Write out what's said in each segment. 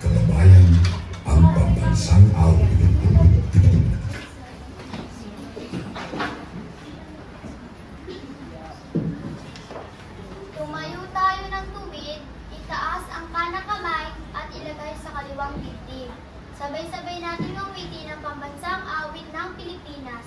Kababayan, ang pambansang awit. Tumayo tayo ng tuwid, itaas ang kanang kamay at ilagay sa kaliwang dibdib. Sabay-sabay natin awitin ang pambansang awit ng Pilipinas.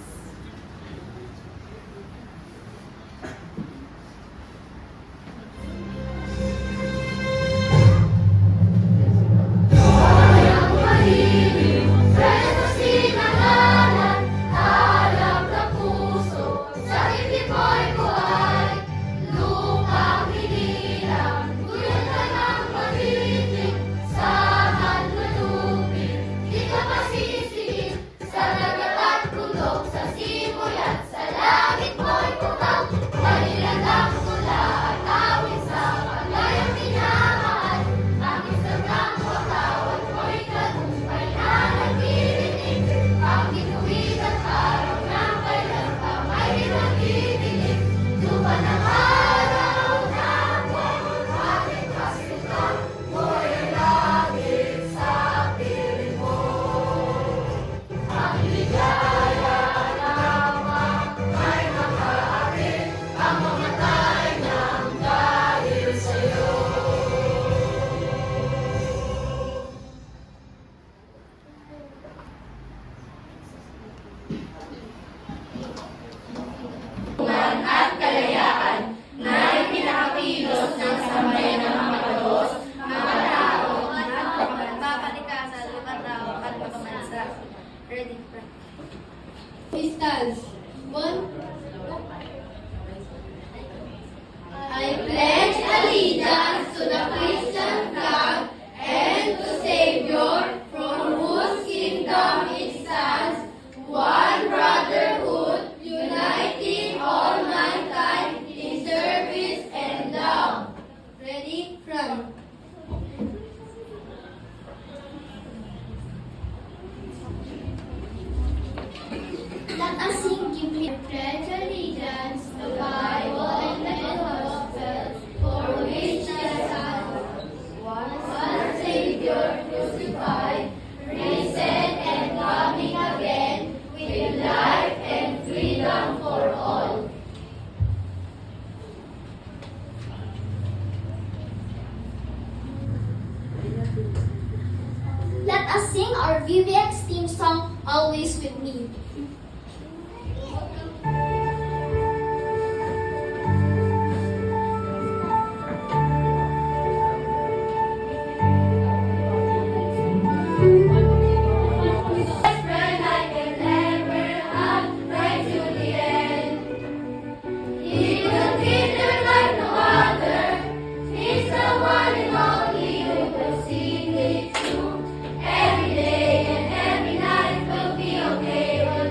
Ready? Distance. 1. I pledge allegiance to the Christian flag and to Savior, from whose kingdom it stands, one brotherhood, uniting all mankind in service and love. Ready? From. Let us sing, give me Pledge allegiance to the Bible and the Gospel, for which the Son, one Savior crucified, risen and coming again, with life and freedom for all. Let us sing our VVX theme song, Always With Me. Friend I can never have, right to the end. He will treat her like no other. He's the one and only who will see me through. Every day and every night will be okay.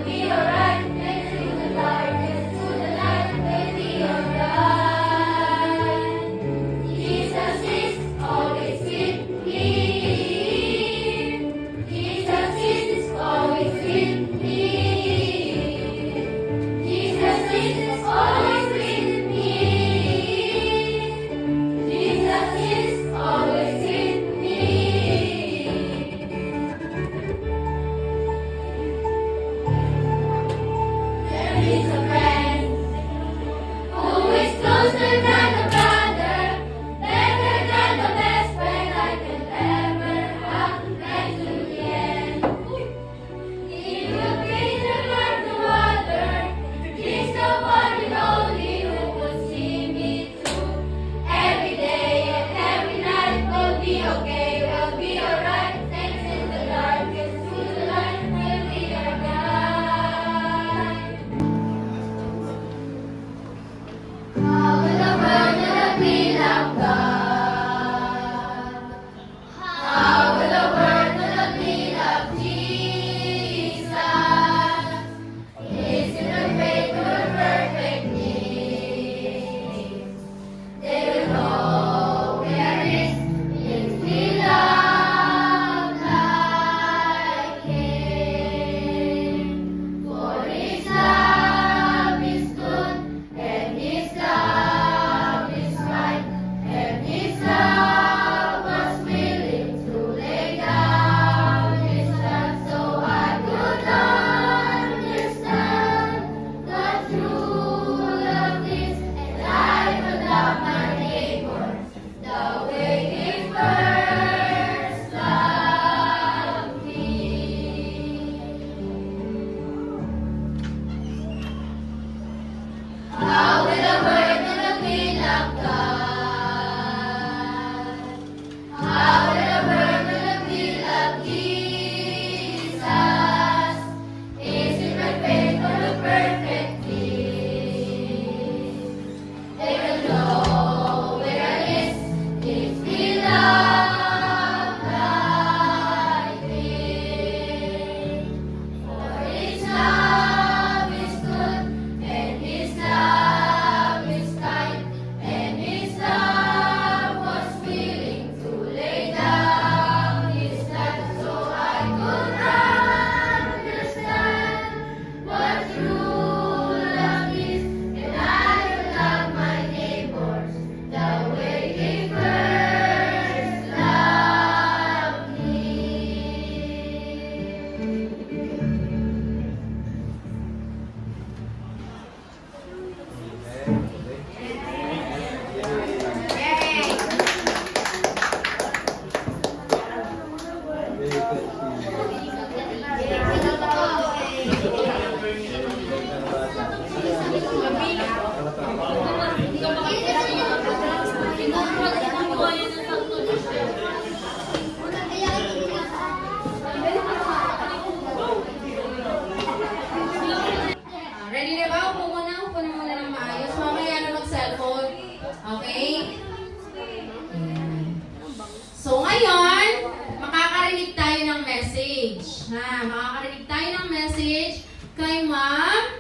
kay Ma'am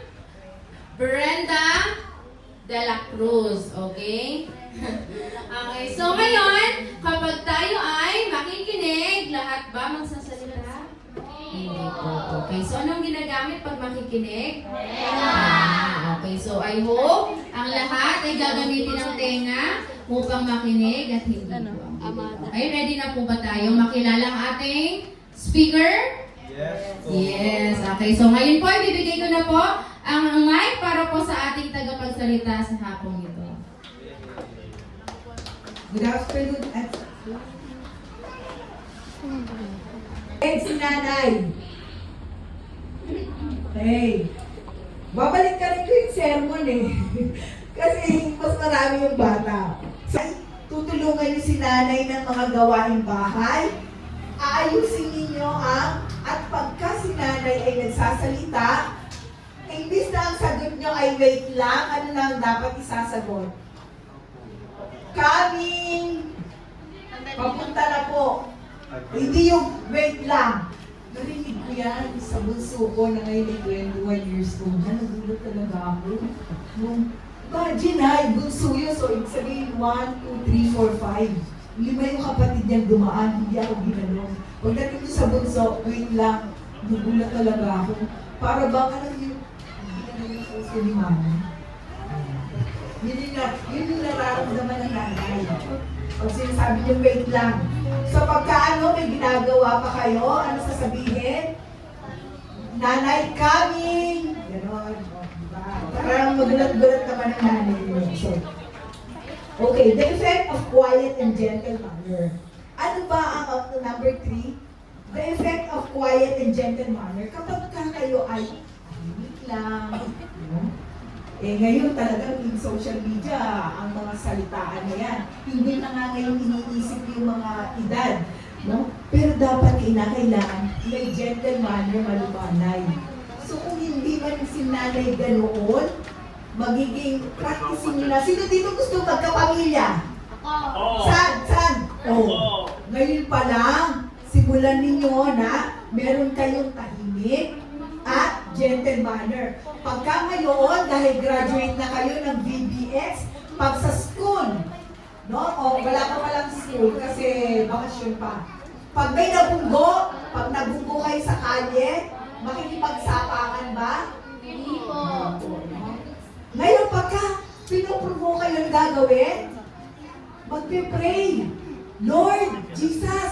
Brenda de la Cruz. Okay? Okay, so ngayon, kapag tayo ay makikinig, lahat ba magsasalita? Hindi po. Okay, so anong ginagamit pag makikinig? Okay, so I hope ang lahat ay gagamitin ng tenga upang makinig at hindi po. Okay, ready na po ba tayo makilala ang ating speaker? Yes. Okay, so ngayon po, ibibigay ko na po ang mic para po sa ating tagapagsalita sa hapong ito. Good afternoon at si nanay. Hey, babalik ka rin ko yung sermon eh. Kasi mas marami yung bata. So, tutulungan niyo si nanay ng mga gawaing bahay. Aayusin ninyo at pagka si nanay ay nagsasalita, imbis na ang sagot nyo ay wait lang, ano lang dapat isasagot? Coming! Papunta na po. Hindi yung wait lang. Narinig ko yan sa bunso ko na ngayon ay 21 years old. Nagulat talaga ako. Imagine ha, bunso yun. So, ibig sabihin 1, 2, 3, 4, 5. 5 yung kapatid niyang dumaan. Hindi ako ginanong. Pagdating ko sa bunso, wait lang. Nagulat talaga ako. Para bang alam yung ginanong sa uso ni mama. Yun yung nararamdaman ng nanay. Pag sinasabi niyo, wait lang. So pagka may ginagawa pa kayo, ano sasabihin? Nanay coming! Ganon. Diba? Parang magulat-gulat naman ang nanay niyo. So, okay, the effect of quiet and gentle manner. Ano ba ang number 3? The effect of quiet and gentle manner. Kapag kayo ay tahimik lang, ngayon talagang in social media, ang mga salitaan na yan, hindi na nga ngayon iniisip yung mga edad. No? Pero dapat kailangan may gentle manner, malumanay. So kung hindi man si nanay ganoon, magiging practicing nila. Sino dito gusto magkapamilya? Ako. Saan? Oh. Ngayon pa lang, simulan ninyo na meron kayong tahimik at gentle manner. Pagka ngayon, dahil graduate na kayo ng VBX, pag sa school, no? O wala pa palang school kasi bakasyon pa. Pag may nabunggo, pag nabunggo kayo sa kalye, makikipagsapakan ba? Hindi po. Ngayon pagka pinuprovoke kayo ng gagawin, magpe-pray. Lord Jesus,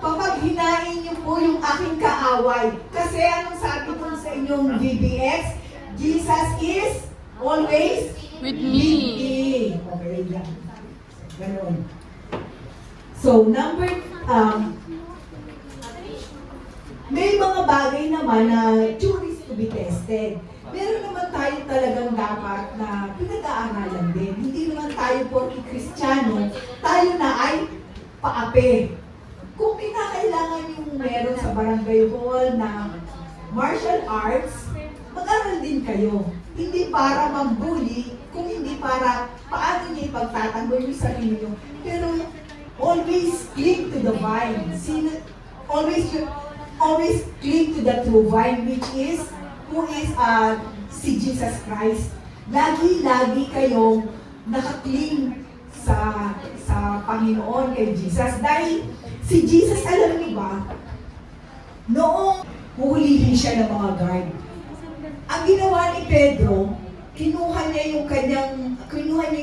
papaghinain niyo po yung aking kaaway. Kasi anong sabi ko sa inyong VBX? Jesus is always With me. Okay, yan. Ganon. So, may mga bagay naman na juries to be tested. Meron naman tayo talagang dapat na pinag-aaralan din. Hindi naman tayo porki Kristiyano, tayo na ay paape. Kung kinakailangan yung meron sa barangay hall na martial arts, mag-aral din kayo. Hindi para mag-bully, kung hindi para paano niya ipagtatanggol yung sarili niyo. Pero always cling to the vine. Always cling to the true vine, which is, who is si Jesus Christ. Lagi-lagi kayong nakakling sa Panginoon kay Jesus. Dahil si Jesus, alam niyo ba, noong huhulihin siya ng mga guard, ang ginawa ni Pedro, kinuha niya yung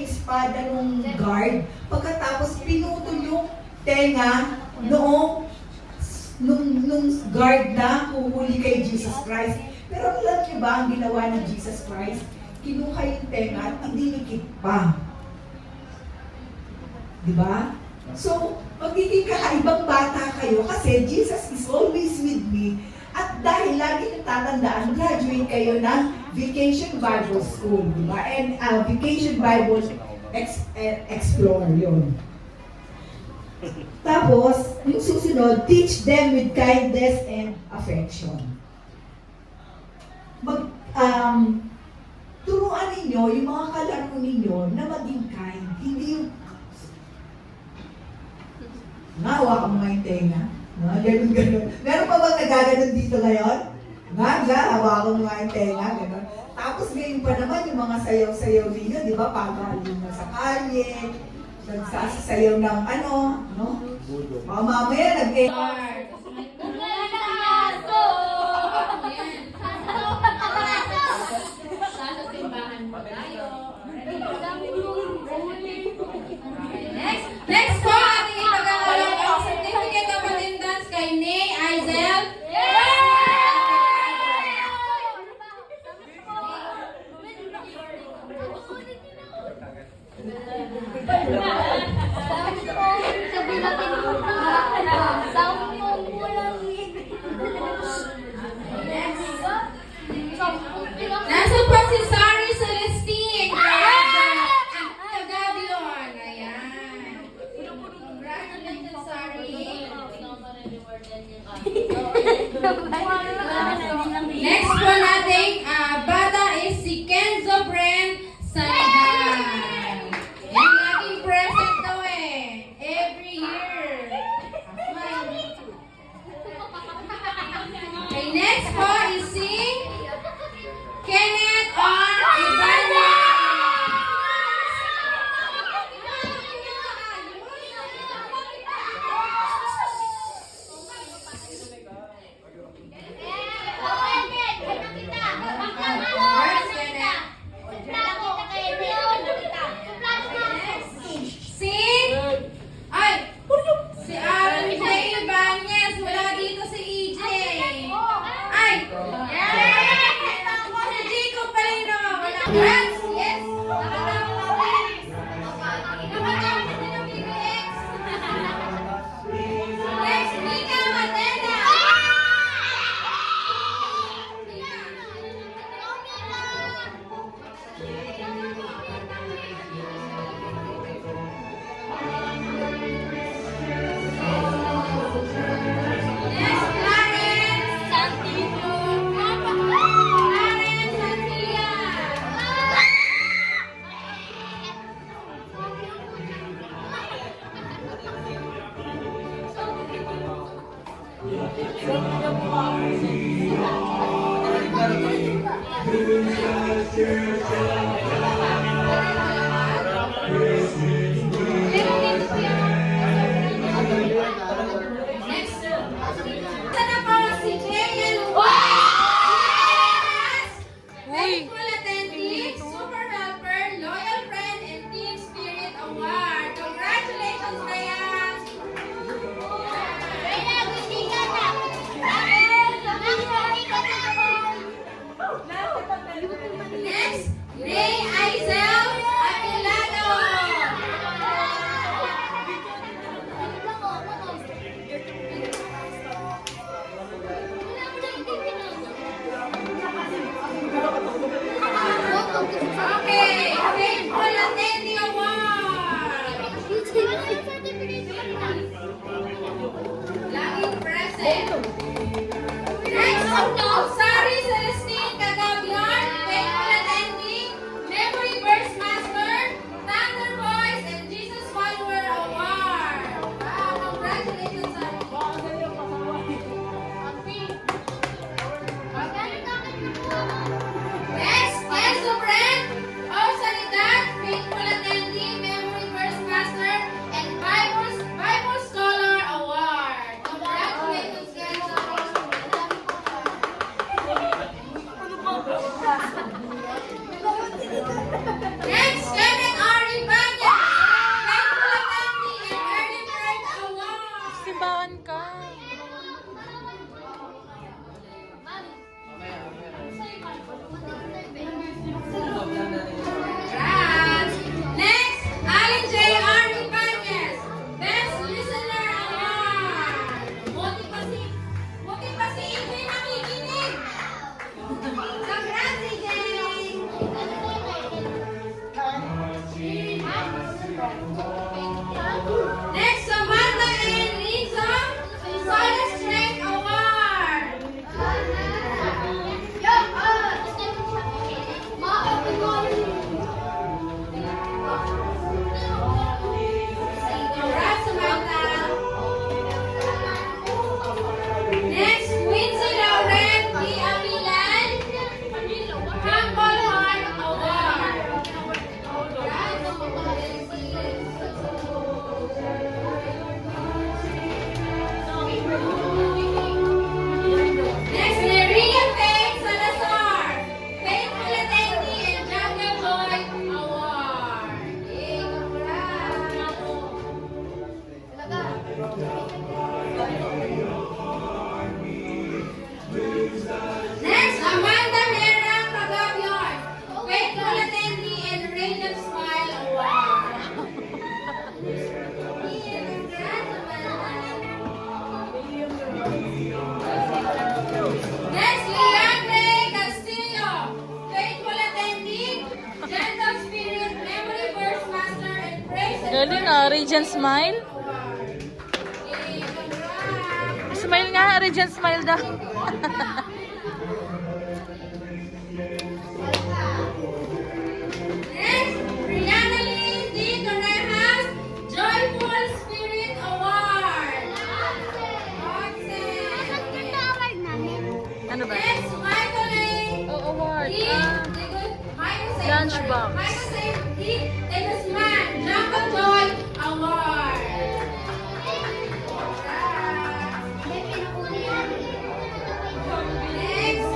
espada ng guard, pagkatapos pinutol yung tenga nung guard na huhuli kay Jesus Christ. Pero alam niyo ba ang ginawa ni Jesus Christ? Kinuha yung tenga at idinikit pa. Diba? So, magiging kakaibang bata kayo kasi Jesus is always with me. At dahil lagi natatandaan, graduate kayo ng Vacation Bible School, diba? And Vacation Bible Explorer yun. Tapos, yung susunod, teach them with kindness and affection. Turuan ninyo yung mga kalaro ninyo na maging kind. Hindi yung nahawa ka mga yung tenga. No? Ganun. Meron pa bang nagaganon dito ngayon? Hawakan mo nga yung tenga, gano'n. Tapos ngayon pa naman yung mga sayaw-sayaw ninyo, di ba? Pagaling na sa kalye, nagsasayaw ng ano, no? Mamaya nag-e- Sa simbahan po tayo. Next po, ating ipagkakaroon ang certificate of attendance kay Nay Aizel. Nasa po si Sari Celestine. Kagabi yun. Ayan. Congratulations, Sari. Next po nating bata is si Kenzo Bren Sandan. Yan laging present to eh. Every year. Okay, next po is si Kenneth R. Ibanez. Si Aaron J. Ibanez. Wala dito si EJ. Ay! Si Jacob Palino. Wala. Yes! Yes! Nakatapos din ang PBX. Next, Mika Matena. Next, Clarence Santillo. Clarence Santilla. Next, sana po si Jaya Luis. Faithful attendee, super helper, loyal friend, and team spirit award. Congratulations, Rhea! Next, Nay Aizel Apilado. Okay, Faithful Attendee Award. Laging present. Next, Sari Celestine Cagabian, Faithful Attendee, Memory Verse Master, Thunder Voice, and Jesus Follower Award. Wow, congratulations, Sari. Next, Kenzo Bren, Sanidad, Faithful Attendee, Memory Verse Master, and Bible Scholar Award. Congratulations, Kenzo. Next, Kenneth R. Ibanez, Faithful Attendee, and Early Bird Award. Simbahan ka. Congrats! Next, Allen J. R. Ibanez, Best Listener Award. Buti pa si EJ nakikinig. Congrats, EJ! Next, Samantha and Riza Next, Amanda Mera Cagabion, Faithful Attendee and Radiant Smile Award. Next, Leandre Castillo, Faithful Attendee, Gentle Spirit, Memory Verse Master, and Praise and Galing ah, Regent Smile. Award. Okay, congrats. Smile nga, Regent Smile daw. Next, Rihanna Lee D. Torrejas, Joyful Spirit Award. Ano ba? Next, Michael A. Oh, award. D. Lunchbox. Michael A. D. Tegusman, Jungle Joy Award. Next,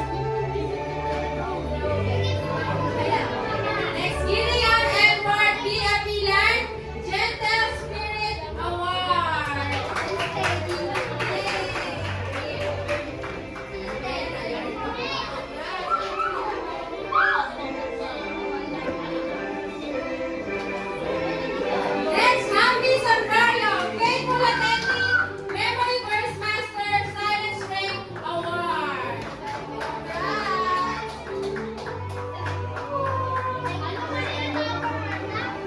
Next, Gideon Edward B. Apilan, Gentle Spirit Award. Next, Hamdi Zambrano, Faithful Attendee, Memory Verse Master, Silent Strength Award.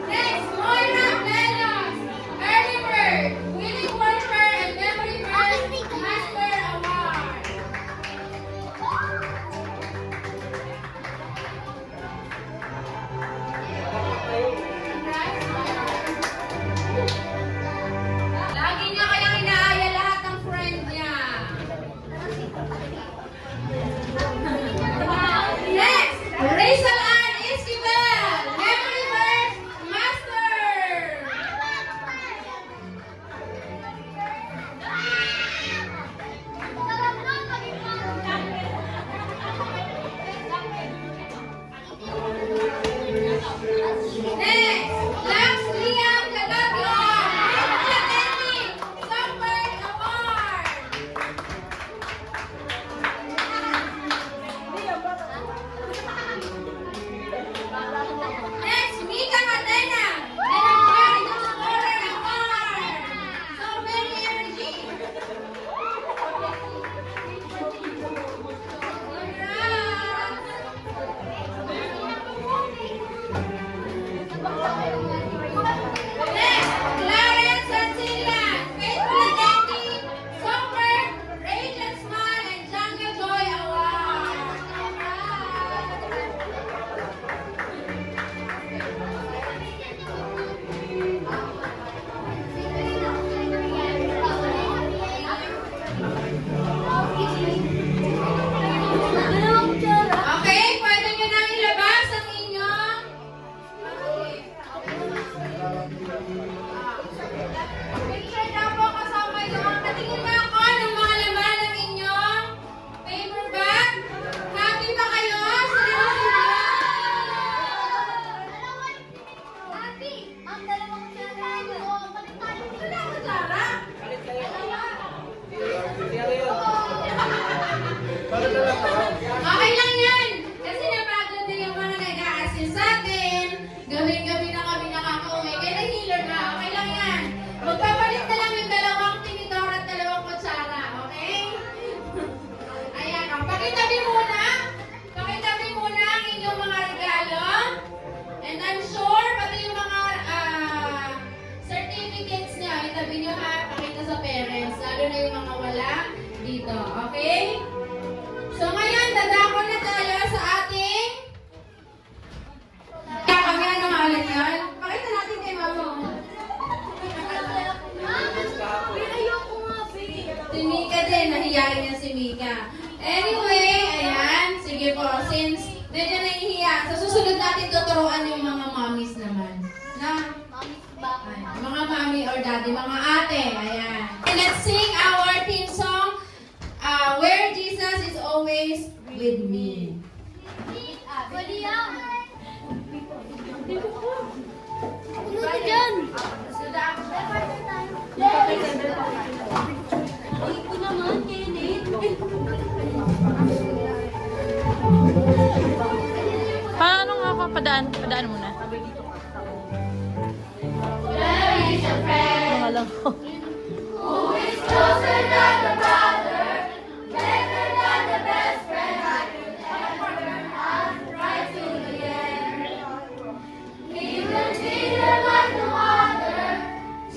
Next, Moira Velos, Early Bird, Willing Worker, and Memory Verse Master Award. Lagi niya kayang inaaya lahat ng friend niya. Next, Rachel Ann Esquivel, Memory Verse Master. Next, Max Liam Cagabion, Faithful Attendee, Songbird Award. Next, Mika Catena, Enamorado Explorer Award. So very energy. Next, Clarence Santillan, Faithful Attendee, Songbird, Radiant Smile, and Jungle Joy Award. Okay, pwede nyo nang ilabas ang inyong picture na po kasama yun. Patingin mo ako ng mga laman ng inyong paper bag. Happy ba kayo? Salamat, Clara. Okay lang yan. Kasi napagod na yung mga nag-a-assist sa atin. Gawin-gabi na kami nakaka-uwi. Kaya nahilo na. Okay lang yan. Magpapalit na lang yung dalawang tinidor at dalawang kutsara. Okay? Ayan. Pakitabi muna. Pakitabi muna ang inyong mga regalo. And I'm sure, pati yung mga certificates niya, itabi niyo ha. Pakita sa parents. Lalo na yung mga wala dito. Okay? So ngayon, dadako na tayo sa ating kami ano maalat yan? Pakita natin kay mama. Si Mika din, nahiyain niya si Mika. Anyway, ayan, sige po, since medyo nahihiya, sa susunod natin tuturuan yung mga mommies naman. Na? Ay, mga mommy or daddy, mga ate, ayan. And let's sing our theme song, Where Jesus is Always With Me. Ano ka dyan? So, padaan muna. There is a friend Mga lang po. who is closer than a brother, better than the best friend I could ever have, right to the end. He will be there like no other.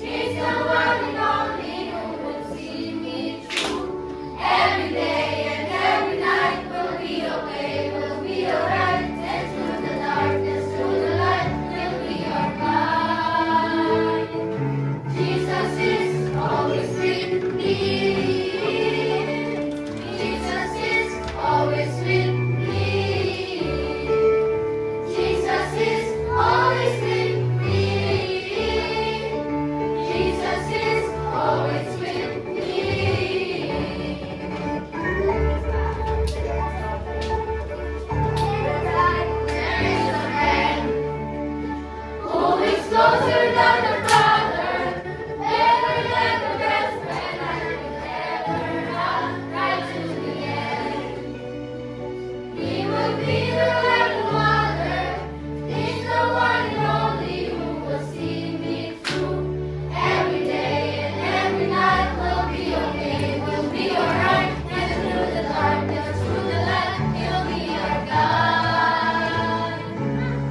He's the one and only who will see me through. Every day and every night will be okay, will be alright. And through the darkness, through the light, will be our guide. Jesus is always with me. Jesus is always with me. Jesus is always with me. Jesus is always with me. There is a friend who is closer than a brother, better than the best friend I could ever have, right to the end. He will be the right mother. He's the one and only who will see me through. Every day and every night will be okay, will be alright. And through the darkness, through the light, he'll be our guide.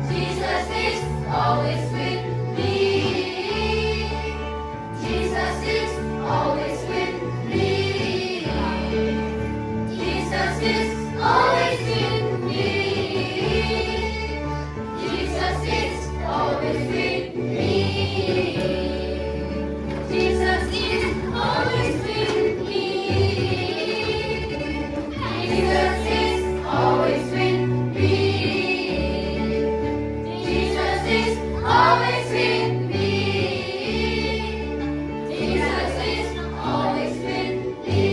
Jesus is always with me. Jesus is always with me. Jesus is always with me. Jesus is always with me. Jesus is always with me. Jesus is always with me. Jesus is always with me. Jesus is always with me.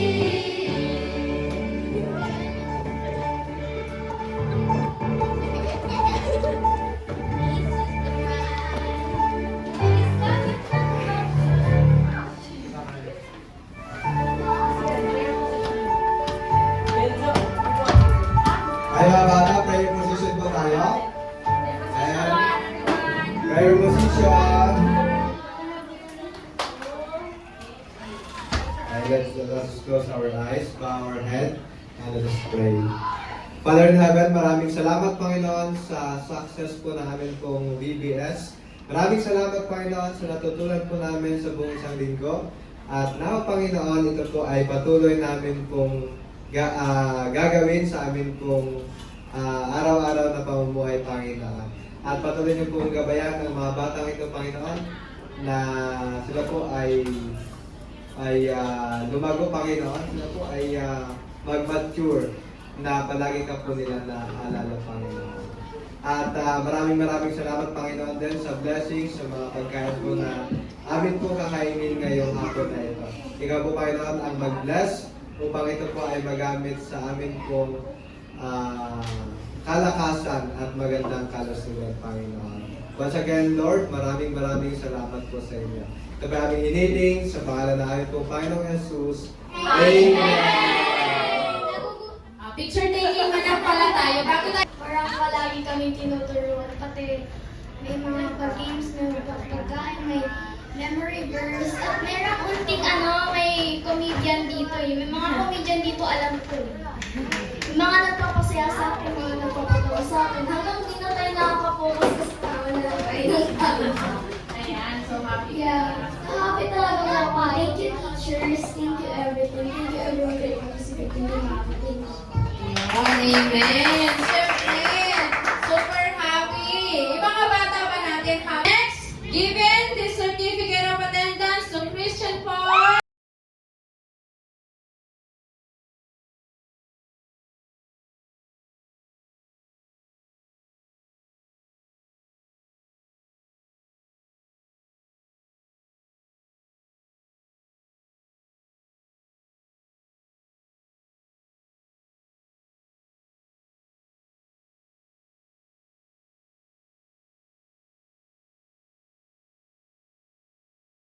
Ay mga bata, prayer position po tayo. And prayer position. And let's close our eyes, bow our head, and let us pray. Father in heaven, maraming salamat Panginoon sa success po namin pong VBS. Maraming salamat Panginoon sa natutunan po namin sa buong isang linggo. At now Panginoon, ito po ay patuloy namin pong gagawin sa amin pong araw-araw na pamumuhay, Panginoon. At patuloy niyo pong gabayan ng mga batang ito, Panginoon, na sila po ay lumago, Panginoon. Sila po ay mag-mature na palagi ka po nila na alala, Panginoon. At maraming salamat, Panginoon, din sa blessings, sa mga pagkain po na amin po kakainin ngayong hapon na ito. Ikaw po, Panginoon, ang mag-bless upang ito po ay magamit sa amin pong kalakasan at magandang kalusugan, Panginoon. Once again, Lord, maraming salamat po sa inyo. Ito ba aming hiniling sa pangalan na amin po, Panginoong Jesus. Amen! Picture taking na lang pala tayo. Bago tayo Parang palagi kami tinuturuan, pati may mga pag-games, may mga pagkain, may memory verse, at meron unting may comedian dito. May mga comedian dito, alam ko. Yung mga nagpapasaya sa akin, mga nagpapatawa sa akin, hanggang hindi na tayo nakakapokus kasi tawa na lang tayo ng tawa. Ayan, so happy. Yeah, happy talaga ako. Thank you teachers, thank you everything, thank you everyone that participated in the meeting. Amen. Siyempre, super happy. Ibang bata pa natin. Next, give it